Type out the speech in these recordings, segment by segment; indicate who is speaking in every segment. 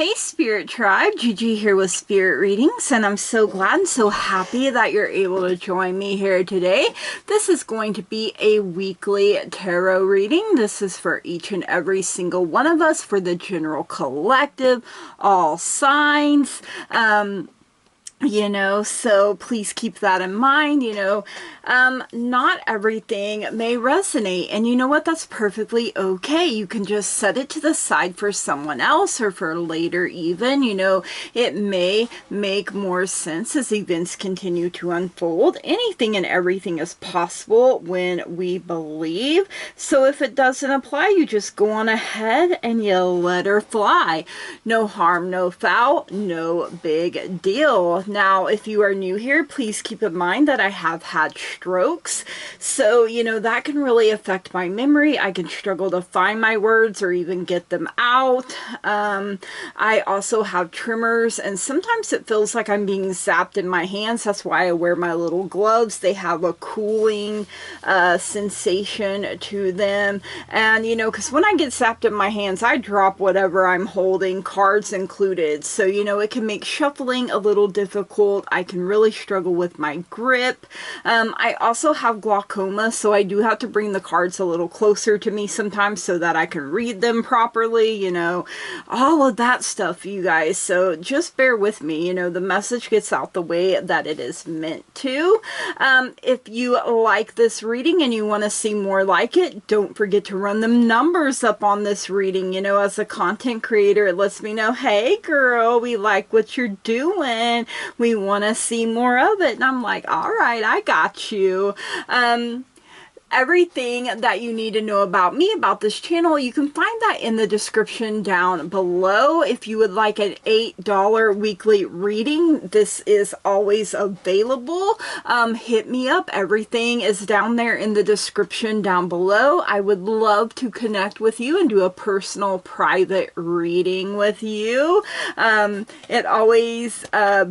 Speaker 1: Hey Spirit Tribe, Gigi here with Spirit Readings, and I'm so glad and so happy that you're able to join me here today. This is going to be a weekly tarot reading. This is for each and every single one of us, for the general collective, all signs. So please keep that in mind. Not everything may resonate, and you know what, that's perfectly okay. You can just set it to the side for someone else or for later even. It may make more sense as events continue to unfold. Anything and everything is possible when we believe. So if it doesn't apply, you just go on ahead and you let her fly. No harm, no foul, no big deal. Now, if you are new here, please keep in mind that I have had strokes. So, that can really affect my memory. I can struggle to find my words or even get them out. I also have tremors, and sometimes it feels like I'm being zapped in my hands. That's why I wear my little gloves. They have a cooling sensation to them. And, because when I get zapped in my hands, I drop whatever I'm holding, cards included. So, it can make shuffling a little difficult. I can really struggle with my grip. I also have glaucoma, so I do have to bring the cards a little closer to me sometimes so that I can read them properly, all of that stuff, you guys. So just bear with me, the message gets out the way that it is meant to. If you like this reading and you want to see more like it, don't forget to run them numbers up on this reading. As a content creator, it lets me know, hey girl, we like what you're doing. We want to see more of it. And I'm like, all right, I got you. Everything that you need to know about me, about this channel, you can find that in the description down below. If you would like an $8 weekly reading, this is always available. Hit me up. Everything is down there in the description down below. I would love to connect with you and do a personal private reading with you. It always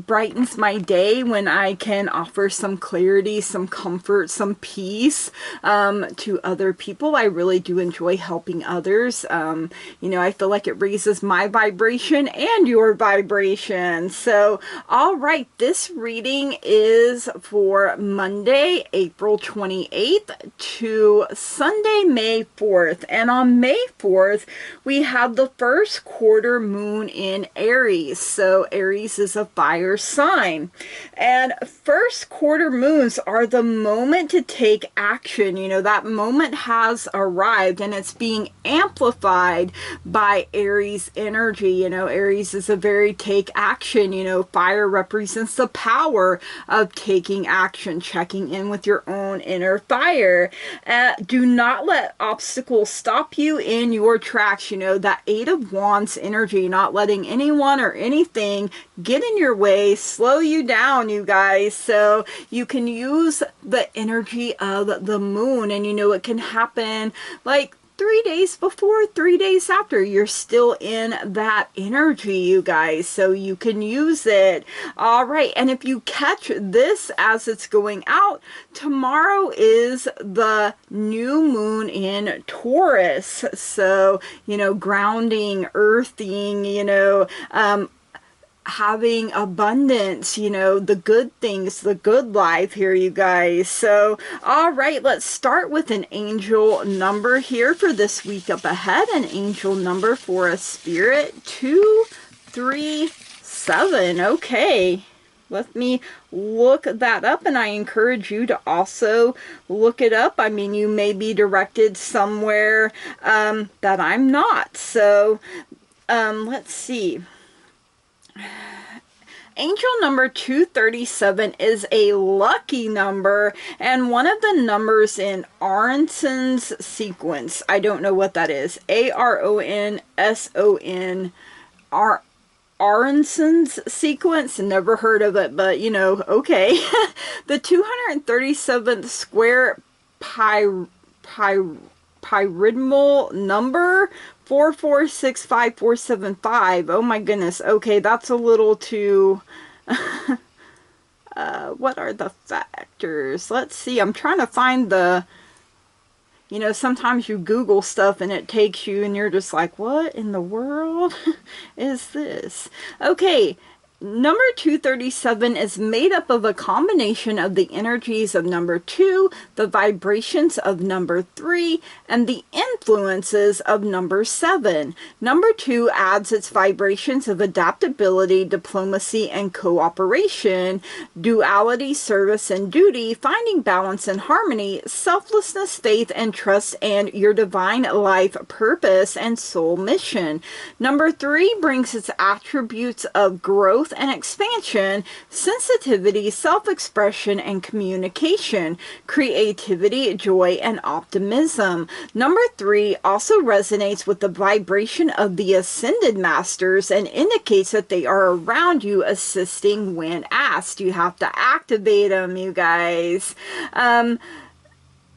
Speaker 1: brightens my day when I can offer some clarity, some comfort, some peace to other people. I really do enjoy helping others. I feel like it raises my vibration and your vibration. So, all right, this reading is for Monday, April 28th to Sunday, May 4th. And on May 4th, we have the first quarter moon in Aries. So Aries is a fire sign. And first quarter moons are the moment to take action. That moment has arrived, and it's being amplified by Aries energy. Aries is a very take action. Fire represents the power of taking action, checking in with your own inner fire. Do not let obstacles stop you in your tracks. That Eight of Wands energy, not letting anyone or anything get in your way, slow you down, you guys. So you can use the energy of the moon, and it can happen like 3 days before, 3 days after. You're still in that energy, you guys, so you can use it. All right, and if you catch this as it's going out, tomorrow is the new moon in Taurus. So, grounding, earthing, having abundance, the good things, the good life here, you guys. So, all right, let's start with an angel number here for this week up ahead. An angel number for a spirit, 237. Okay. Let me look that up, and I encourage you to also look it up. I mean, you may be directed somewhere that I'm not. So, let's see. Angel number 237 is a lucky number and one of the numbers in Aronson's sequence. I don't know what that is. A-R-O-N-S-O-N. Aronson's sequence. Never heard of it, but okay. The 237th square pyramidal number, 4465475. Oh my goodness. Okay, that's a little too what are the factors? Let's see. I'm trying to find the You know, sometimes you Google stuff and it takes you and you're just like, what in the world is this? Okay. Number 237 is made up of a combination of the energies of number 2, the vibrations of number 3, and the influences of number 7. Number 2 adds its vibrations of adaptability, diplomacy, and cooperation, duality, service, and duty, finding balance and harmony, selflessness, faith, and trust, and your divine life purpose and soul mission. Number 3 brings its attributes of growth and expansion, sensitivity, self-expression, and communication, creativity, joy, and optimism. Number 3 also resonates with the vibration of the ascended masters and indicates that they are around you assisting when asked. You have to activate them, you guys.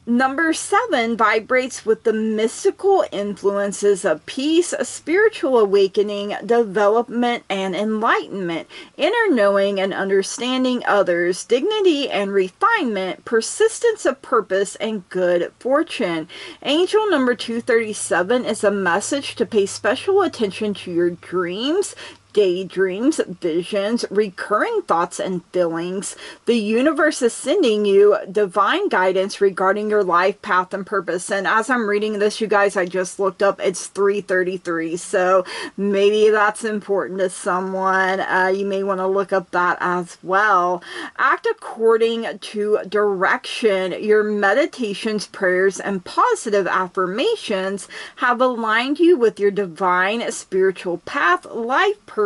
Speaker 1: Number 7 vibrates with the mystical influences of peace, spiritual awakening, development, and enlightenment, inner knowing and understanding others, dignity and refinement, persistence of purpose, and good fortune. Angel number 237 is a message to pay special attention to your dreams, daydreams, visions, recurring thoughts, and feelings. The universe is sending you divine guidance regarding your life path and purpose. And as I'm reading this, you guys, I just looked up, it's 3:33, so maybe that's important to someone. You may want to look up that as well. Act according to direction. Your meditations, prayers, and positive affirmations have aligned you with your divine spiritual path, life purpose,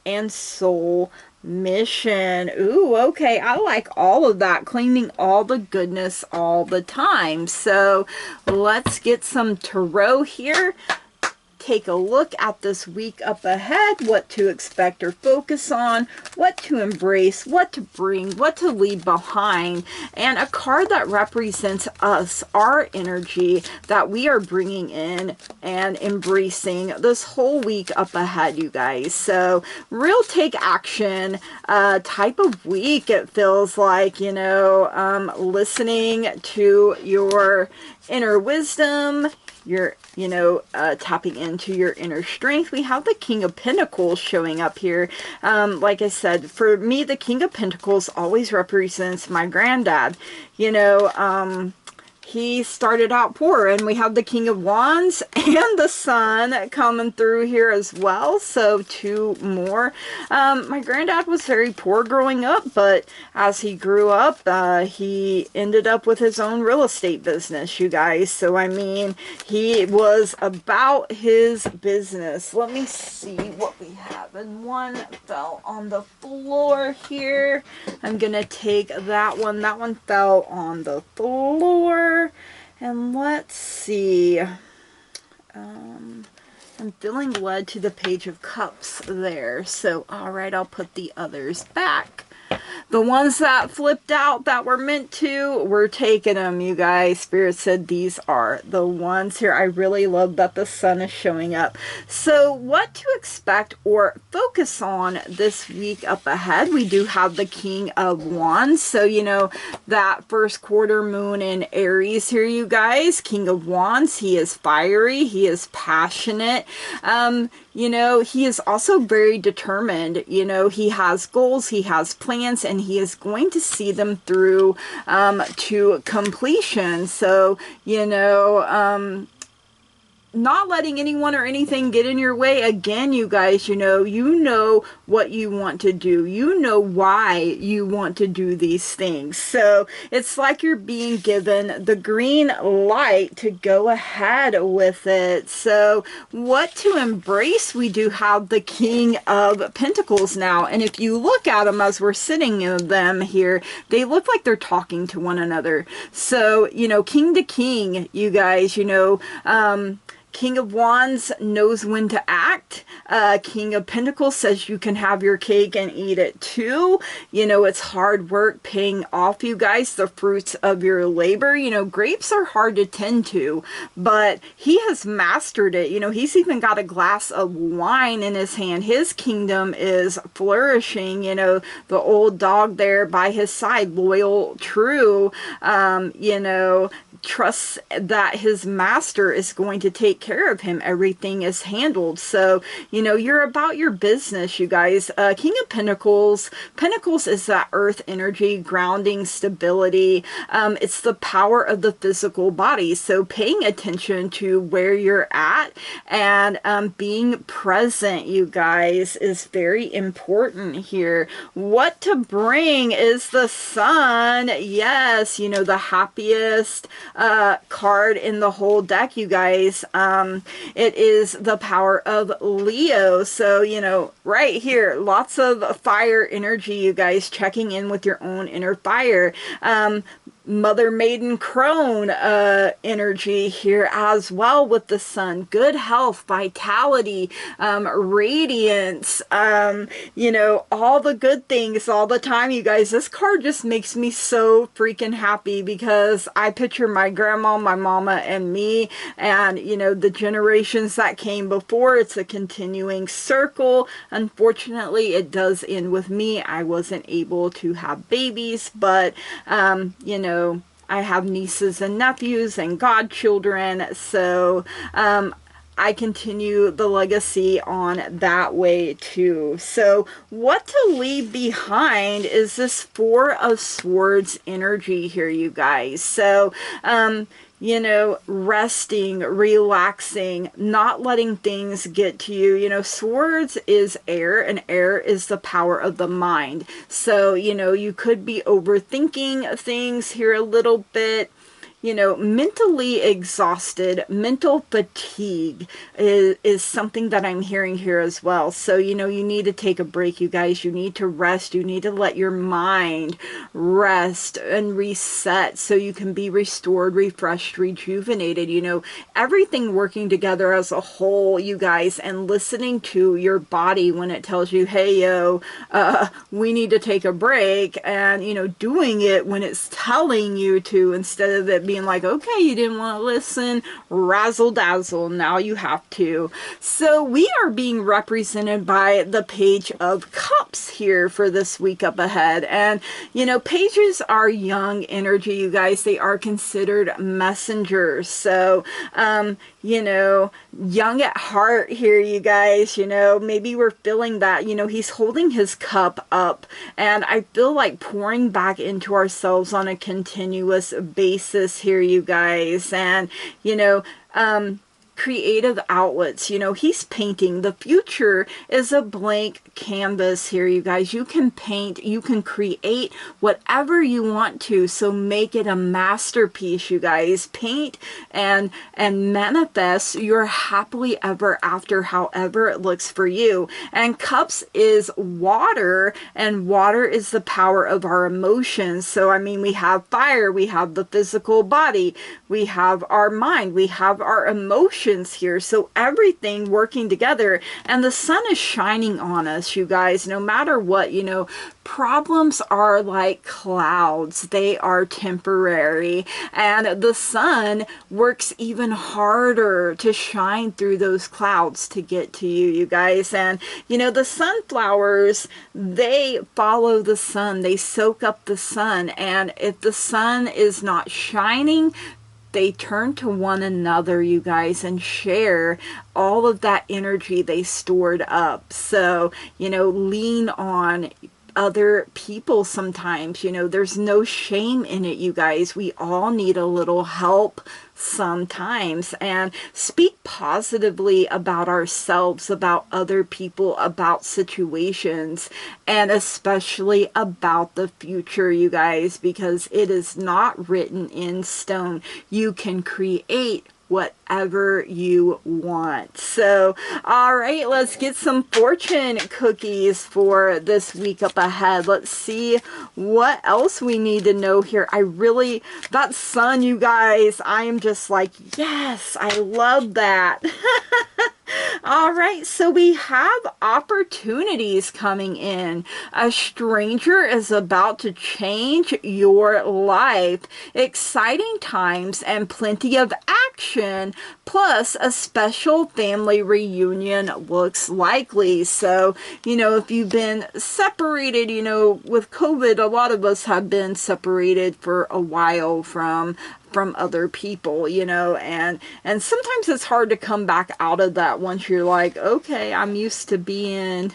Speaker 1: and soul mission. Ooh, okay. I like all of that. Claiming all the goodness all the time. So let's get some tarot here. Take a look at this week up ahead, what to expect or focus on, what to embrace, what to bring, what to leave behind, and a card that represents us, our energy that we are bringing in and embracing this whole week up ahead, you guys. So real take action type of week. It feels like, you know, listening to your inner wisdom, your, you know, tapping into your inner strength. We have the King of Pentacles showing up here. Like I said, for me, the King of Pentacles always represents my granddad. You know, he started out poor, and we have the King of Wands and the Sun coming through here as well. So 2 more. My granddad was very poor growing up, but as he grew up, he ended up with his own real estate business, you guys. So, I mean, he was about his business. Let me see what we have. And one fell on the floor here. I'm going to take that one. That one fell on the floor. And let's see. I'm feeling led to the Page of Cups there. So, all right, I'll put the others back. The ones that flipped out that were meant to, we're taking them, you guys. Spirit said these are the ones here. I really love that the Sun is showing up. So what to expect or focus on this week up ahead? We do have the King of Wands. So, you know, that first quarter moon in Aries here, you guys. King of Wands, he is fiery. He is passionate. You know, he is also very determined. You know, he has goals, he has plans, and he is going to see them through to completion. So, you know, not letting anyone or anything get in your way. Again, you guys, you know what you want to do. You know why you want to do these things. So it's like you're being given the green light to go ahead with it. So what to embrace? We do have the King of Pentacles now. And if you look at them as we're sitting in them here, they look like they're talking to one another. So, you know, king to king, you guys, you know, King of Wands knows when to act. King of Pentacles says you can have your cake and eat it too. You know, it's hard work paying off, you guys, the fruits of your labor. You know, grapes are hard to tend to, but he has mastered it. You know, he's even got a glass of wine in his hand. His kingdom is flourishing. You know, the old dog there by his side, loyal, true, you know, trusts that his master is going to take care of him. Everything is handled. So, you know, you're about your business, you guys. King of Pentacles. Pentacles is that earth energy, grounding, stability. It's the power of the physical body. So paying attention to where you're at and being present, you guys, is very important here. What to bring is the Sun. Yes, you know, the happiest card in the whole deck, you guys. It is the power of Leo. So, you know, right here, lots of fire energy, you guys, checking in with your own inner fire. Mother Maiden Crone energy here as well with the Sun. Good health, vitality, radiance, you know, all the good things all the time, you guys. This card just makes me so freaking happy because I picture my grandma, my mama, and me, and, you know, the generations that came before. It's a continuing circle. Unfortunately, it does end with me. I wasn't able to have babies, but, you know, I have nieces and nephews and godchildren, so I continue the legacy on that way too. So what to leave behind is this Four of Swords energy here, you guys. So you know, resting, relaxing, not letting things get to you. You know, swords is air, and air is the power of the mind. So, you know, you could be overthinking things here a little bit. You know, mentally exhausted, mental fatigue is something that I'm hearing here as well. So, you know, you need to take a break, you guys. You need to rest. You need to let your mind rest and reset so you can be restored, refreshed, rejuvenated. You know, everything working together as a whole, you guys, and listening to your body when it tells you, hey, yo, we need to take a break, and, you know, doing it when it's telling you to, instead of it being like, okay, you didn't want to listen, razzle dazzle, now you have to. So we are being represented by the Page of Cups here for this week up ahead. And, you know, pages are young energy, you guys. They are considered messengers. So, you know, young at heart here, you guys. You know, maybe we're feeling that, you know, he's holding his cup up, and I feel like pouring back into ourselves on a continuous basis here, you guys. And, you know, creative outlets. You know, he's painting. The future is a blank canvas here, you guys. You can paint, you can create whatever you want to, so make it a masterpiece, you guys. Paint and manifest your happily ever after, however it looks for you. And cups is water, and water is the power of our emotions. So, I mean, we have fire, we have the physical body, we have our mind, we have our emotions here. So everything working together, and the sun is shining on us, you guys, no matter what. You know, problems are like clouds. They are temporary, and the sun works even harder to shine through those clouds to get to you, you guys. And, you know, the sunflowers, they follow the sun. They soak up the sun, and if the sun is not shining, they turn to one another, you guys, and share all of that energy they stored up. So, you know, lean on other people sometimes. You know, there's no shame in it, you guys. We all need a little help sometimes. And speak positively about ourselves, about other people, about situations, and especially about the future, you guys, because it is not written in stone. You can create whatever you want. So, all right, let's get some fortune cookies for this week up ahead. Let's see what else we need to know here. That sun, you guys, I am just like, yes, I love that. All right, so we have opportunities coming in. A stranger is about to change your life. Exciting times and plenty of action, plus a special family reunion looks likely. So, you know, if you've been separated, you know, with COVID, a lot of us have been separated for a while from from other people, you know, and sometimes it's hard to come back out of that once you're like, okay, I'm used to being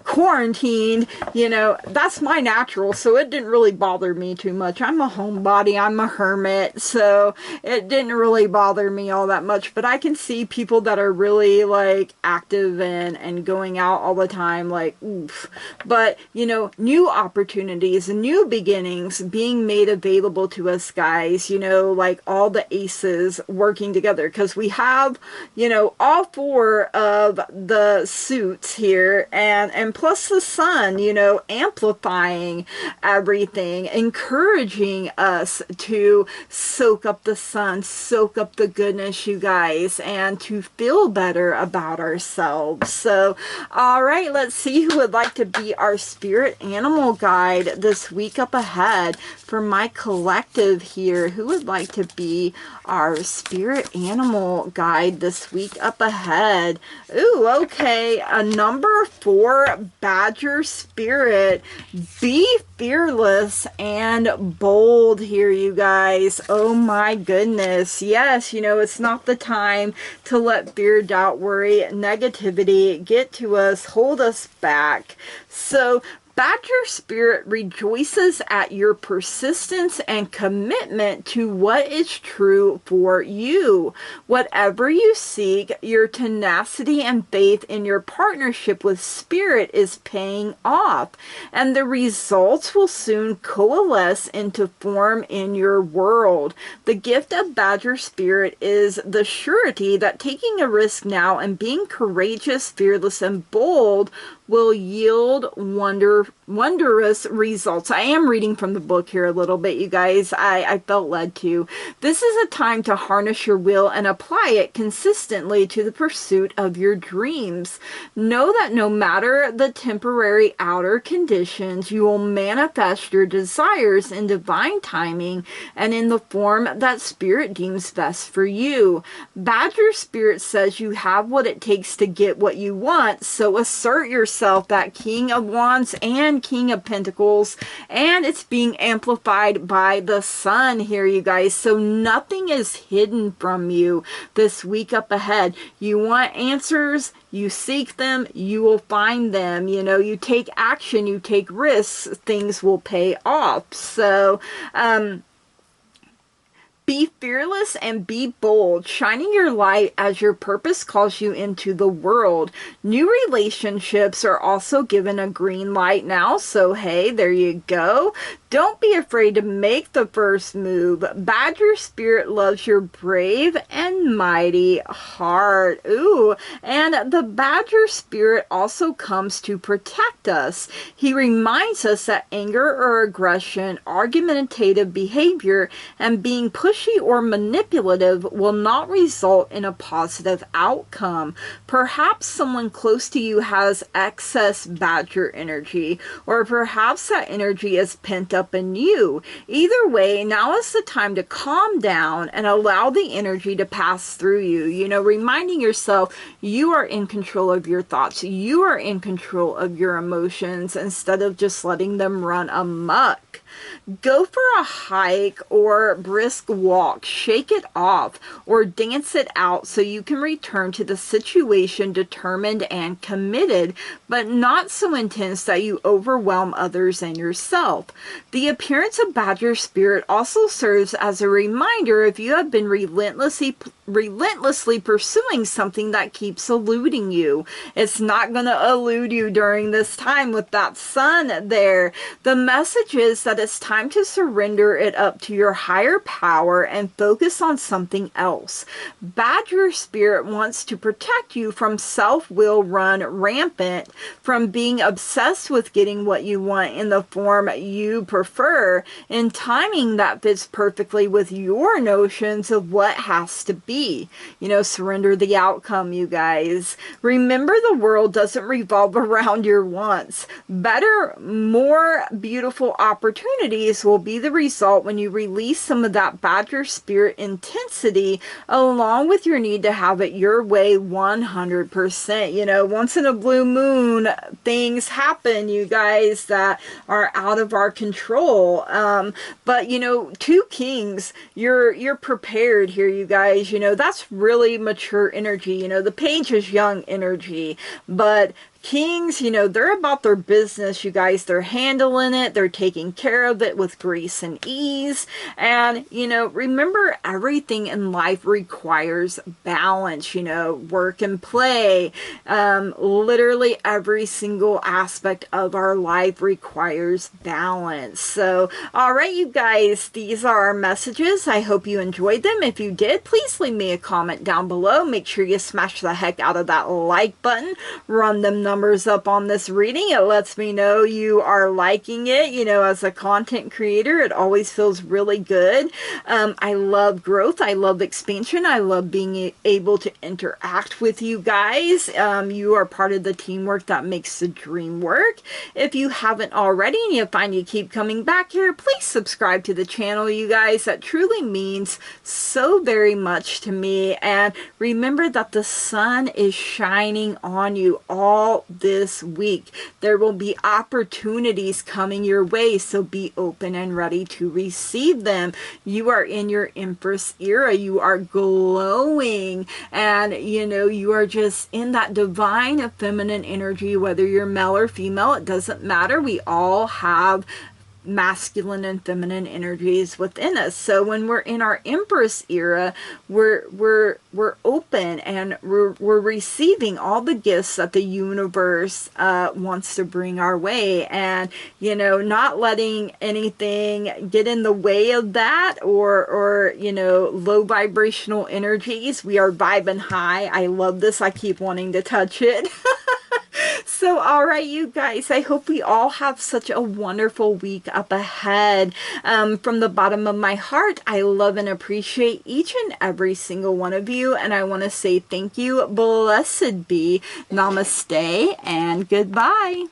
Speaker 1: quarantined, you know. That's my natural, so it didn't really bother me too much. I'm a homebody, I'm a hermit, so it didn't really bother me all that much. But I can see people that are really like active and going out all the time, like, oof. But you know, new opportunities, new beginnings being made available to us, guys, you know, like all the aces working together, because we have, you know, all four of the suits here, and plus the sun, you know, amplifying everything, encouraging us to soak up the sun, soak up the goodness, you guys, and to feel better about ourselves. So, all right, let's see who would like to be our spirit animal guide this week up ahead for my collective here. Who would like to be our spirit animal guide this week up ahead? Ooh, okay, a number 4, Badger Spirit. Be fearless and bold here, you guys. Oh my goodness. Yes, you know, it's not the time to let fear, doubt, worry, negativity get to us, hold us back. So Badger Spirit rejoices at your persistence and commitment to what is true for you. Whatever you seek, your tenacity and faith in your partnership with Spirit is paying off, and the results will soon coalesce into form in your world. The gift of Badger Spirit is the surety that taking a risk now and being courageous, fearless, and bold will yield wondrous results. I am reading from the book here a little bit, you guys. I felt led to. This is a time to harness your will and apply it consistently to the pursuit of your dreams. Know that no matter the temporary outer conditions, you will manifest your desires in divine timing and in the form that Spirit deems best for you. Badger Spirit says you have what it takes to get what you want, so assert yourself, that King of Wands and King of Pentacles, and it's being amplified by the sun here, you guys. So nothing is hidden from you this week up ahead. You want answers, you seek them, you will find them. You know, you take action, you take risks, things will pay off. So be fearless and be bold, shining your light as your purpose calls you into the world. New relationships are also given a green light now, so hey, there you go. Don't be afraid to make the first move. Badger Spirit loves your brave and mighty heart. Ooh, and the Badger Spirit also comes to protect us. He reminds us that anger or aggression, argumentative behavior, and being pushy or manipulative will not result in a positive outcome. Perhaps someone close to you has excess Badger energy, or perhaps that energy is pent up in you. Either way, now is the time to calm down and allow the energy to pass through you. You know, reminding yourself you are in control of your thoughts. You are in control of your emotions instead of just letting them run amok. Go for a hike or brisk walk, shake it off, or dance it out so you can return to the situation determined and committed, but not so intense that you overwhelm others and yourself. The appearance of Badger Spirit also serves as a reminder if you have been relentlessly pursuing something that keeps eluding you. It's not going to elude you during this time with that sun there. The message is that it's time to surrender it up to your higher power and focus on something else. Badger Spirit wants to protect you from self-will run rampant, from being obsessed with getting what you want in the form you prefer, in timing that fits perfectly with your notions of what has to be. be. You know, surrender the outcome, you guys. Remember, the world doesn't revolve around your wants. Better, more beautiful opportunities will be the result when you release some of that badger spirit intensity along with your need to have it your way 100%. You know, once in a blue moon, things happen, you guys, that are out of our control. But, you know, two kings, you're prepared here, you guys. You know, that's really mature energy. You know, the page is young energy, but kings, you know, they're about their business, you guys. They're handling it. They're taking care of it with grace and ease. And, you know, remember, everything in life requires balance, you know, work and play. Literally every single aspect of our life requires balance. So, all right, you guys, these are our messages. I hope you enjoyed them. If you did, please leave me a comment down below. Make sure you smash the heck out of that like button. Run them numbers up on this reading. It lets me know you are liking it. You know, as a content creator, it always feels really good. I love growth. I love expansion. I love being able to interact with you guys. You are part of the teamwork that makes the dream work. If you haven't already and you find you keep coming back here, please subscribe to the channel, you guys. That truly means so very much to me. And remember that the sun is shining on you all this week. There will be opportunities coming your way, so be open and ready to receive them. You are in your Empress era. You are glowing, and you know, you are just in that divine feminine energy. Whether you're male or female, it doesn't matter. We all have masculine and feminine energies within us. So when we're in our Empress era, we're open, and we're receiving all the gifts that the universe wants to bring our way, and you know, not letting anything get in the way of that, or you know, low vibrational energies. We are vibing high. I love this. I keep wanting to touch it. So, all right, you guys, I hope we all have such a wonderful week up ahead. From the bottom of my heart, I love and appreciate each and every single one of you, and I want to say thank you, blessed be, namaste, and goodbye.